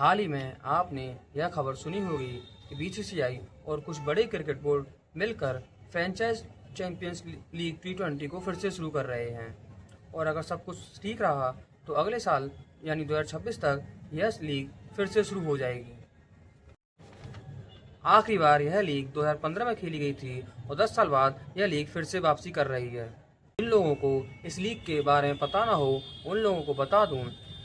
हाल ही में आपने यह खबर सुनी होगी कि बीसीसीआई और कुछ बड़े क्रिकेट बोर्ड मिलकर फ्रेंचाइज चैंपियंस लीग T20 को फिर से शुरू कर रहे हैं और अगर सब कुछ ठीक रहा तो अगले साल यानी 2026 तक यह लीग फिर से शुरू हो जाएगी। आखिरी बार यह लीग 2015 में खेली गई थी और 10 साल बाद यह लीग फिर से वापसी कर रही है। जिन लोगों को इस लीग के बारे में पता ना हो उन लोगों को बता दूं,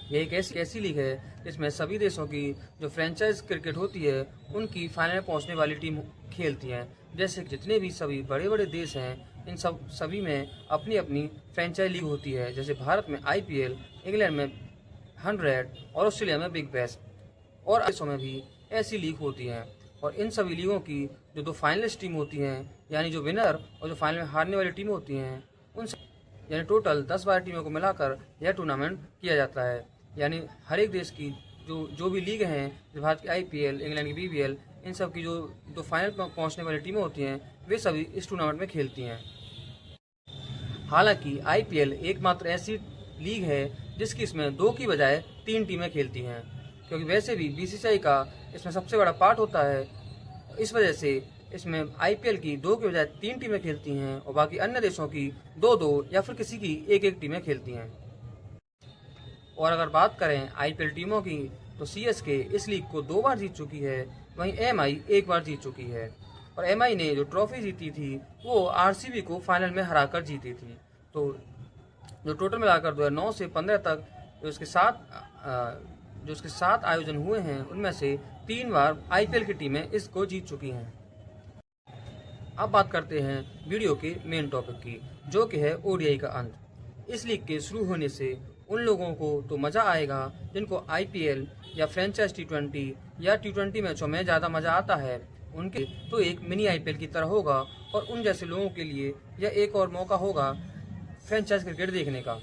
यह एक ऐसी लीग है जिसमें सभी देशों की जो फ्रेंचाइज क्रिकेट होती है उनकी फाइनल में पहुंचने वाली टीम खेलती हैं। जैसे जितने भी सभी बड़े बड़े देश हैं इन सभी में अपनी अपनी फ्रेंचाइज लीग होती है। जैसे भारत में IPL, इंग्लैंड में 100 और ऑस्ट्रेलिया में बिग बैश और देशों में भी ऐसी लीग होती हैं। और इन सभी लीगों की जो दो फाइनलिस्ट टीम होती हैं यानी जो विनर और जो फाइनल में हारने वाली टीम होती हैं उन यानी टोटल 10-12 टीमों को मिलाकर यह टूर्नामेंट किया जाता है। यानी हर एक देश की जो भी लीग हैं, भारत की IPL, इंग्लैंड की BBL, इन सब की जो फाइनल पहुंचने वाली टीमें होती हैं वे सभी इस टूर्नामेंट में खेलती हैं। हालांकि IPL एकमात्र ऐसी लीग है जिसकी इसमें 2 की बजाय 3 टीमें खेलती हैं, क्योंकि वैसे भी BCCI का इसमें सबसे बड़ा पार्ट होता है। इस वजह से इसमें IPL की 2 की बजाय 3 टीमें खेलती हैं और बाकी अन्य देशों की 2-2 या फिर किसी की 1-1 टीमें खेलती हैं। और अगर बात करें IPL टीमों की तो CSK इस लीग को 2 बार जीत चुकी है, वहीं MI 1 बार जीत चुकी है। और MI ने जो ट्रॉफी जीती थी वो RCB को फाइनल में हराकर जीती थी। तो जो टोटल मिलाकर 2009 से 15 तक जो इसके सात आयोजन हुए हैं उनमें से 3 बार IPL की टीमें इसको जीत चुकी हैं। अब बात करते हैं वीडियो के मेन टॉपिक की, जो कि है ODI का अंत। इस लीग के शुरू होने से उन लोगों को तो मज़ा आएगा जिनको IPL या फ्रेंचाइज T20 या T20 मैचों में ज़्यादा मज़ा आता है। उनके तो एक मिनी IPL की तरह होगा और उन जैसे लोगों के लिए यह एक और मौका होगा फ्रेंचाइज क्रिकेट देखने का।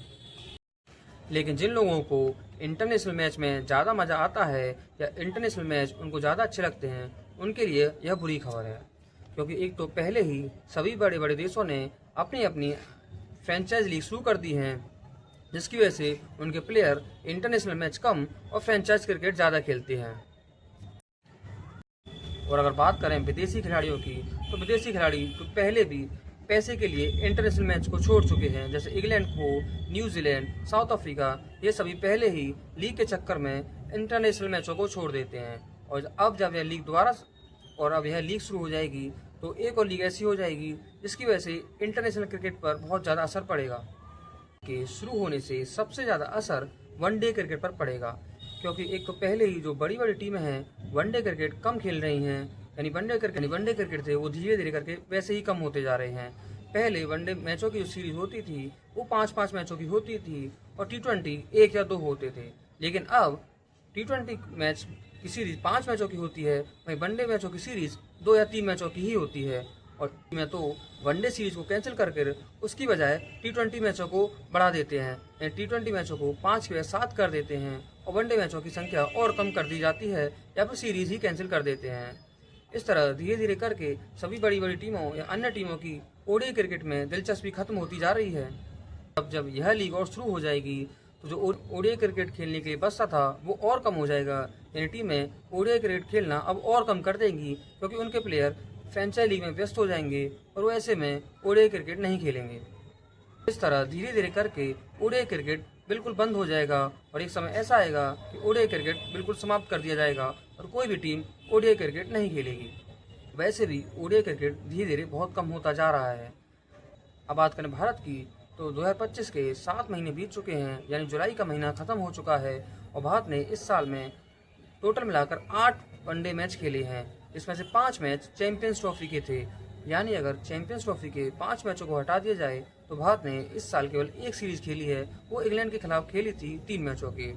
लेकिन जिन लोगों को इंटरनेशनल मैच में ज़्यादा मज़ा आता है या इंटरनेशनल मैच उनको ज़्यादा अच्छे लगते हैं उनके लिए यह बुरी खबर है, क्योंकि एक तो पहले ही सभी बड़े बड़े देशों ने अपनी अपनी फ्रेंचाइज लीग शुरू कर दी हैं, जिसकी वजह से उनके प्लेयर इंटरनेशनल मैच कम और फ्रेंचाइज क्रिकेट ज़्यादा खेलते हैं। और अगर बात करें विदेशी खिलाड़ियों की तो विदेशी खिलाड़ी तो पहले भी पैसे के लिए इंटरनेशनल मैच को छोड़ चुके हैं। जैसे इंग्लैंड को, न्यूजीलैंड, साउथ अफ्रीका, ये सभी पहले ही लीग के चक्कर में इंटरनेशनल मैचों को छोड़ देते हैं। और अब जब यह लीग शुरू हो जाएगी तो एक और लीग ऐसी हो जाएगी जिसकी वजह से इंटरनेशनल क्रिकेट पर बहुत ज़्यादा असर पड़ेगा। के शुरू होने से सबसे ज़्यादा असर वनडे क्रिकेट पर पड़ेगा, क्योंकि एक तो पहले ही जो बड़ी बड़ी टीमें हैं वनडे क्रिकेट कम खेल रही हैं। यानी वनडे क्रिकेट थे वो धीरे धीरे करके वैसे ही कम होते जा रहे हैं। पहले वनडे मैचों की जो सीरीज होती थी वो 5-5 मैचों की होती थी और T20 1 या 2 होते थे। लेकिन अब T20 मैच की सीरीज 5 मैचों की होती है, वहीं वनडे मैचों की सीरीज 2 या 3 मैचों की ही होती है। और में तो वनडे सीरीज को कैंसिल करके उसकी बजाय T20 मैचों को बढ़ा देते हैं। T20 मैचों को 5 के 7 कर देते हैं और वनडे मैचों की संख्या और कम कर दी जाती है या फिर सीरीज ही कैंसिल कर देते हैं। इस तरह धीरे धीरे करके सभी बड़ी बड़ी टीमों या अन्य टीमों की ODI क्रिकेट में दिलचस्पी खत्म होती जा रही है। अब जब यह लीग और शुरू हो जाएगी तो जो ODI क्रिकेट खेलने के लिए बचता था वो और कम हो जाएगा। यानी टीमें ODI क्रिकेट खेलना अब और कम कर देंगी, क्योंकि उनके प्लेयर फ्रेंचाइज लीग में व्यस्त हो जाएंगे और वो ऐसे में ODI क्रिकेट नहीं खेलेंगे। इस तरह धीरे धीरे करके ODI क्रिकेट बिल्कुल बंद हो जाएगा और एक समय ऐसा आएगा कि ODI क्रिकेट बिल्कुल समाप्त कर दिया जाएगा और कोई भी टीम ODI क्रिकेट नहीं खेलेगी। वैसे भी ODI क्रिकेट धीरे धीरे बहुत कम होता जा रहा है। अब बात करें भारत की तो 2025 के 7 महीने बीत चुके हैं, यानी जुलाई का महीना ख़त्म हो चुका है और भारत ने इस साल में टोटल मिलाकर 8 वनडे मैच खेले हैं। इसमें से 5 मैच चैंपियंस ट्रॉफी के थे। यानी अगर चैंपियंस ट्रॉफी के 5 मैचों को हटा दिया जाए तो भारत ने इस साल केवल एक सीरीज खेली है, वो इंग्लैंड के खिलाफ खेली थी 3 मैचों की।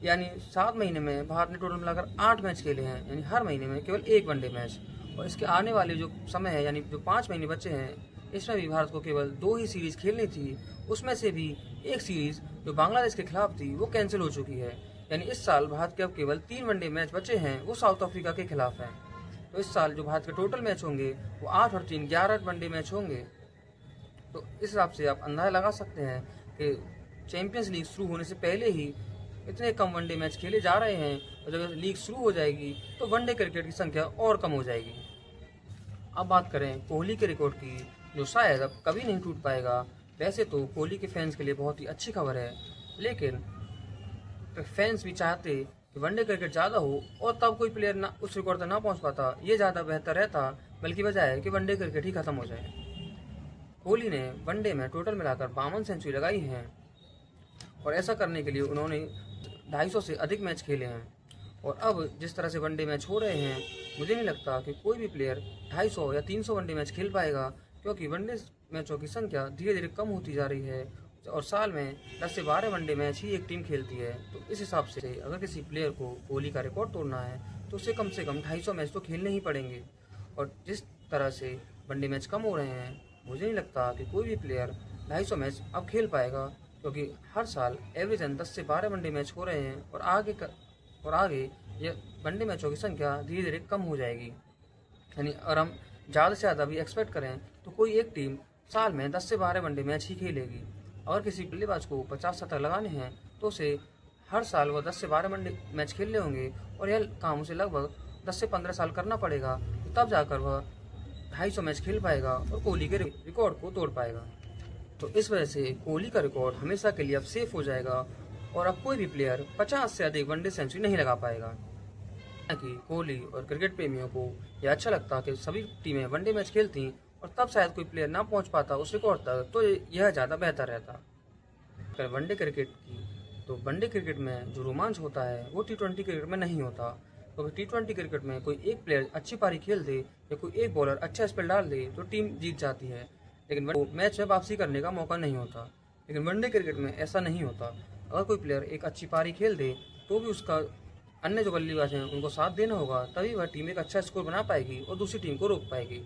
यानी 7 महीने में भारत ने टोटल मिलाकर 8 मैच खेले हैं, यानी हर महीने में केवल एक वनडे मैच। और इसके आने वाले जो समय है यानी जो 5 महीने बचे हैं इसमें भी भारत को केवल 2 ही सीरीज खेलनी थी। उसमें से भी एक सीरीज जो बांग्लादेश के खिलाफ थी वो कैंसिल हो चुकी है। यानी इस साल भारत के अब केवल 3 वनडे मैच बचे हैं, वो साउथ अफ्रीका के खिलाफ हैं। तो इस साल जो भारत के टोटल मैच होंगे वो 8 और 3 11 वनडे मैच होंगे। तो इस हिसाब से आप अंदाजा लगा सकते हैं कि चैंपियंस लीग शुरू होने से पहले ही इतने कम वनडे मैच खेले जा रहे हैं और जब लीग शुरू हो जाएगी तो वनडे क्रिकेट की संख्या और कम हो जाएगी। अब बात करें कोहली के रिकॉर्ड की, जो शायद अब कभी नहीं टूट पाएगा। वैसे तो कोहली के फैंस के लिए बहुत ही अच्छी खबर है, लेकिन फैंस भी चाहते कि वनडे क्रिकेट ज़्यादा हो और तब कोई प्लेयर ना उस रिकॉर्ड तक ना पहुंच पाता, ये ज़्यादा बेहतर रहता, बल्कि बजाय कि वनडे क्रिकेट ही खत्म हो जाए। कोहली ने वनडे में टोटल मिलाकर 52 सेंचुरी लगाई हैं और ऐसा करने के लिए उन्होंने 250 से अधिक मैच खेले हैं। और अब जिस तरह से वनडे मैच हो रहे हैं, मुझे नहीं लगता कि कोई भी प्लेयर 250 या 300 वनडे मैच खेल पाएगा, क्योंकि वनडे मैचों की संख्या धीरे धीरे कम होती जा रही है और साल में 10 से 12 वनडे मैच ही एक टीम खेलती है। तो इस हिसाब से अगर किसी प्लेयर को कोहली का रिकॉर्ड तोड़ना है तो उसे कम से कम 250 मैच तो खेलने ही पड़ेंगे। और जिस तरह से वनडे मैच कम हो रहे हैं, मुझे नहीं लगता कि कोई भी प्लेयर 250 मैच अब खेल पाएगा, क्योंकि हर साल एवरेजन 10 से 12 वनडे मैच हो रहे हैं और आगे ये वनडे मैचों की संख्या धीरे धीरे कम हो जाएगी। यानी अगर हम ज़्यादा से ज़्यादा भी एक्सपेक्ट करें तो कोई एक टीम साल में 10 से 12 वनडे मैच ही खेलेगी। अगर किसी बल्लेबाज को 50 शतक लगाने हैं तो उसे हर साल वो 10 से 12 वनडे मैच खेलने होंगे और यह काम उसे लगभग 10 से 15 साल करना पड़ेगा, तो तब जाकर वह 250 मैच खेल पाएगा और कोहली के रिकॉर्ड को तोड़ पाएगा। तो इस वजह से कोहली का रिकॉर्ड हमेशा के लिए अब सेफ हो जाएगा और अब कोई भी प्लेयर 50 से अधिक वनडे सेंचुरी नहीं लगा पाएगा। कि कोहली और क्रिकेट प्रेमियों को यह अच्छा लगता कि सभी टीमें वनडे मैच खेलती और तब शायद कोई प्लेयर ना पहुंच पाता उस रिकॉर्ड तक, तो यह ज़्यादा बेहतर रहता। अगर वनडे क्रिकेट की, तो वनडे क्रिकेट में जो रोमांच होता है वो T20 क्रिकेट में नहीं होता, क्योंकि T20 क्रिकेट में कोई एक प्लेयर अच्छी पारी खेल दे या कोई एक बॉलर अच्छा स्पेल डाल दे तो टीम जीत जाती है, लेकिन मैच में वापसी करने का मौका नहीं होता। लेकिन वनडे क्रिकेट में ऐसा नहीं होता। अगर कोई प्लेयर एक अच्छी पारी खेल दे तो भी उसका अन्य जो बल्लेबाज हैं उनको साथ देना होगा, तभी वह टीम एक अच्छा स्कोर बना पाएगी और दूसरी टीम को रोक पाएगी।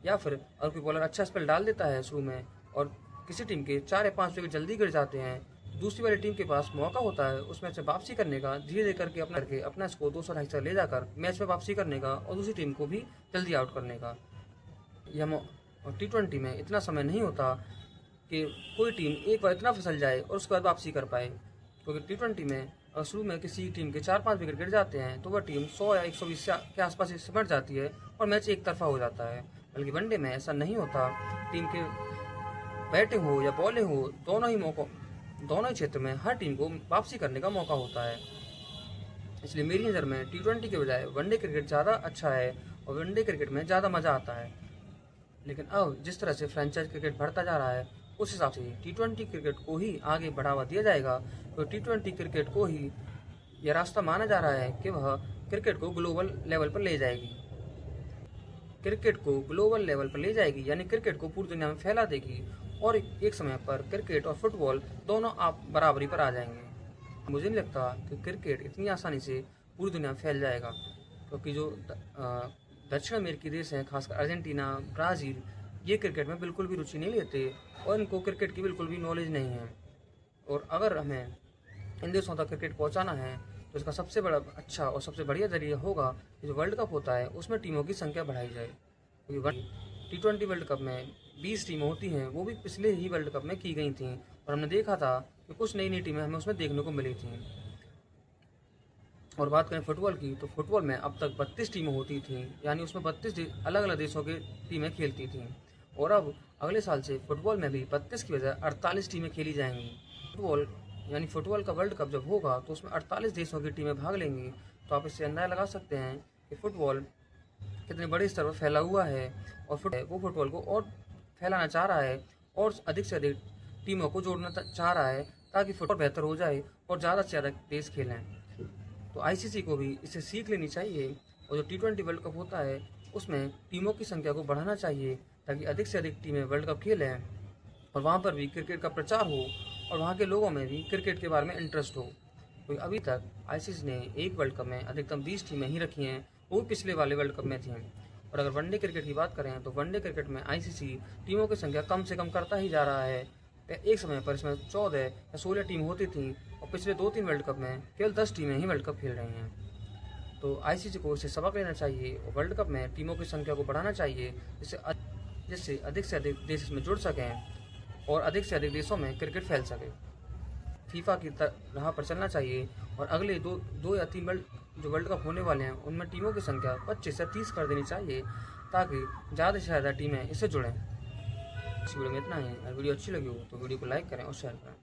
या फिर अगर कोई बॉलर अच्छा स्पेल डाल देता है शुरू में और किसी टीम के 4 या 5 विकेट जल्दी गिर जाते हैं, दूसरी वाली टीम के पास मौका होता है उस मैच में वापसी करने का, धीरे धीरे करके अपना स्कोर 200-250 ले जाकर मैच में वापसी करने का और दूसरी टीम को भी जल्दी आउट करने का। यह T20 में इतना समय नहीं होता कि कोई टीम एक बार इतना फिसल जाए और उसके बाद वापसी कर पाए, क्योंकि T20 में अगर शुरू में किसी टीम के 4-5 विकेट गिर जाते हैं तो वह टीम 100 या 120 के आसपास ही सिमट जाती है और मैच एक तरफा हो जाता है। बल्कि वनडे में ऐसा नहीं होता। टीम के बैटिंग हो या बॉलिंग हो, दोनों ही क्षेत्र में हर टीम को वापसी करने का मौका होता है। इसलिए मेरी नज़र में T20 के बजाय वनडे क्रिकेट ज़्यादा अच्छा है और वनडे क्रिकेट में ज़्यादा मज़ा आता है। लेकिन अब जिस तरह से फ्रेंचाइज क्रिकेट बढ़ता जा रहा है, उस हिसाब से T20 क्रिकेट को ही आगे बढ़ावा दिया जाएगा। तो T20 क्रिकेट को ही यह रास्ता माना जा रहा है कि वह क्रिकेट को ग्लोबल लेवल पर ले जाएगी। यानी क्रिकेट को पूरी दुनिया में फैला देगी और एक समय पर क्रिकेट और फुटबॉल दोनों आप बराबरी पर आ जाएंगे। मुझे नहीं लगता कि क्रिकेट इतनी आसानी से पूरी दुनिया में फैल जाएगा, क्योंकि जो दक्षिण अमेरिकी देश हैं, खासकर अर्जेंटीना, ब्राज़ील, ये क्रिकेट में बिल्कुल भी रुचि नहीं लेते और इनको क्रिकेट की बिल्कुल भी नॉलेज नहीं है। और अगर हमें इन देशों तक क्रिकेट पहुंचाना है तो इसका सबसे बड़ा अच्छा और सबसे बढ़िया जरिया होगा कि जो वर्ल्ड कप होता है उसमें टीमों की संख्या बढ़ाई जाए। क्योंकि T20 वर्ल्ड कप में 20 टीमें होती हैं, वो भी पिछले ही वर्ल्ड कप में की गई थी और हमने देखा था कि कुछ नई टीमें हमें उसमें देखने को मिली थी। और बात करें फुटबॉल की, तो फुटबॉल में अब तक 32 टीमें होती थी, यानी उसमें 32 अलग अलग देशों की टीमें खेलती थीं। और अब अगले साल से फुटबॉल में भी 32 की बजाय 48 टीमें खेली जाएंगी। फुटबॉल का वर्ल्ड कप जब होगा तो उसमें 48 देशों की टीमें भाग लेंगी। तो आप इससे अंदाजा लगा सकते हैं कि फुटबॉल कितने बड़े स्तर पर फैला हुआ है और वो फुटबॉल को और फैलाना चाह रहा है और अधिक से अधिक टीमों को जोड़ना चाह रहा है ताकि फुटबॉल बेहतर हो जाए और ज़्यादा से ज़्यादा देश खेलें। तो ICC को भी इससे सीख लेनी चाहिए और जो T20 वर्ल्ड कप होता है उसमें टीमों की संख्या को बढ़ाना चाहिए ताकि अधिक से अधिक टीमें वर्ल्ड कप खेलें और वहाँ पर भी क्रिकेट का प्रचार हो और वहाँ के लोगों में भी क्रिकेट के बारे में इंटरेस्ट हो। तो अभी तक ICC ने एक वर्ल्ड कप में अधिकतम 20 टीमें ही रखी हैं, वो भी पिछले वाले वर्ल्ड कप में थी। और अगर वनडे क्रिकेट की बात करें तो वनडे क्रिकेट में ICC टीमों की संख्या कम से कम करता ही जा रहा है। एक समय पर इसमें 14 या 16 टीम होती थी और पिछले 2-3 वर्ल्ड कप में केवल 10 टीमें ही वर्ल्ड कप खेल रही हैं। तो ICC को इसे सबक लेना चाहिए और वर्ल्ड कप में टीमों की संख्या को बढ़ाना चाहिए, जिससे अधिक से अधिक देश इसमें जुड़ सकें और अधिक से अधिक देशों में क्रिकेट फैल सके। फीफा की राह पर चलना चाहिए और अगले दो या 3 जो वर्ल्ड कप होने वाले हैं उनमें टीमों की संख्या 25 से 30 कर देनी चाहिए, ताकि ज़्यादा से ज़्यादा टीमें इससे जुड़ें। इस वीडियो में इतना ही। अगर वीडियो अच्छी लगी हो तो वीडियो को लाइक करें और शेयर करें।